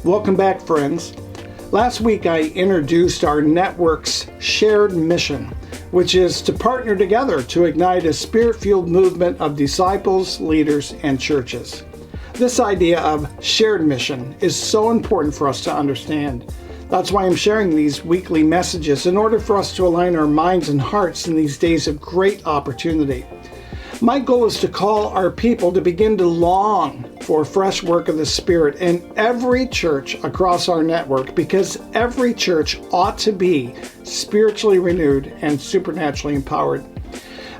Welcome back, friends. Last week I introduced our network's shared mission, which is to partner together to ignite a spirit-fueled movement of disciples, leaders, and churches. This idea of shared mission is so important for us to understand. That's why I'm sharing these weekly messages in order for us to align our minds and hearts in these days of great opportunity. My goal is to call our people to begin to long for fresh work of the Spirit in every church across our network, because every church ought to be spiritually renewed and supernaturally empowered.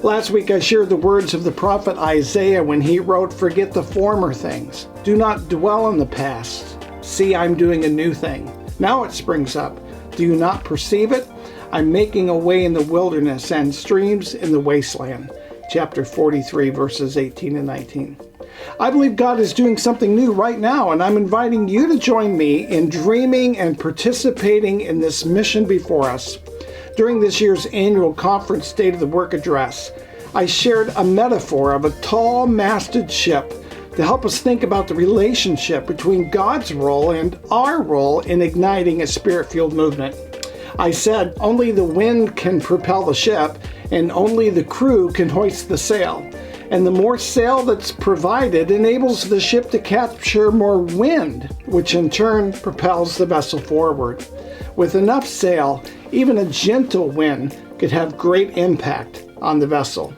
Last week I shared the words of the prophet Isaiah when he wrote, "Forget the former things. Do not dwell on the past. See, I'm doing a new thing. Now it springs up. Do you not perceive it? I'm making a way in the wilderness and streams in the wasteland." Chapter 43, verses 18 and 19. I believe God is doing something new right now, and I'm inviting you to join me in dreaming and participating in this mission before us. During this year's annual conference State of the Work address, I shared a metaphor of a tall masted ship to help us think about the relationship between God's role and our role in igniting a spirit-fueled movement. I said only the wind can propel the ship, and only the crew can hoist the sail. And the more sail that's provided enables the ship to capture more wind, which in turn propels the vessel forward. With enough sail, even a gentle wind could have great impact on the vessel.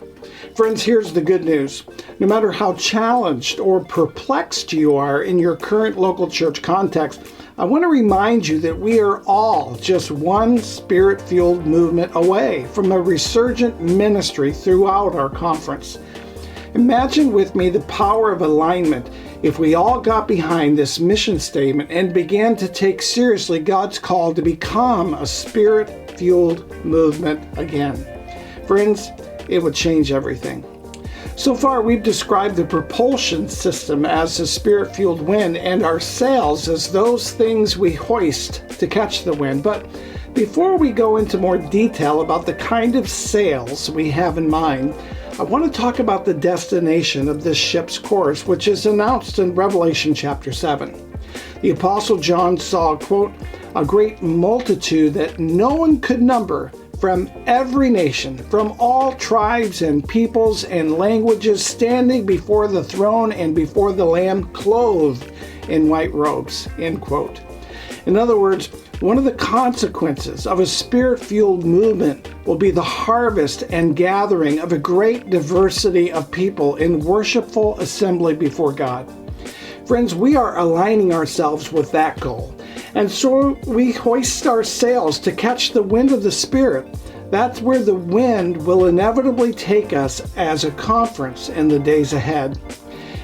Friends, here's the good news. No matter how challenged or perplexed you are in your current local church context, I want to remind you that we are all just one spirit-fueled movement away from a resurgent ministry throughout our conference. Imagine with me the power of alignment if we all got behind this mission statement and began to take seriously God's call to become a spirit-fueled movement again. Friends, it would change everything. So far, we've described the propulsion system as a spirit-fueled wind and our sails as those things we hoist to catch the wind. But before we go into more detail about the kind of sails we have in mind, I want to talk about the destination of this ship's course, which is announced in Revelation chapter 7. The Apostle John saw, quote, "a great multitude that no one could number, from every nation, from all tribes and peoples and languages, standing before the throne and before the Lamb, clothed in white robes," end quote. In other words, one of the consequences of a spirit-fueled movement will be the harvest and gathering of a great diversity of people in worshipful assembly before God. Friends, we are aligning ourselves with that goal. And so we hoist our sails to catch the wind of the Spirit. That's where the wind will inevitably take us as a conference in the days ahead.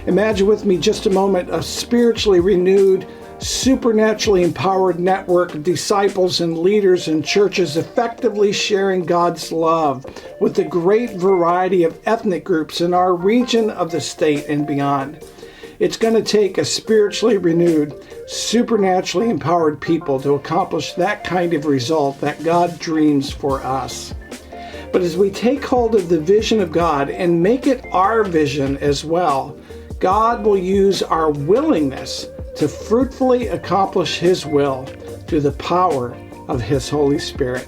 Imagine with me just a moment a spiritually renewed, supernaturally empowered network of disciples and leaders and churches effectively sharing God's love with the great variety of ethnic groups in our region of the state and beyond. It's going to take a spiritually renewed, supernaturally empowered people to accomplish that kind of result that God dreams for us. But as we take hold of the vision of God and make it our vision as well, God will use our willingness to fruitfully accomplish His will through the power of His Holy Spirit.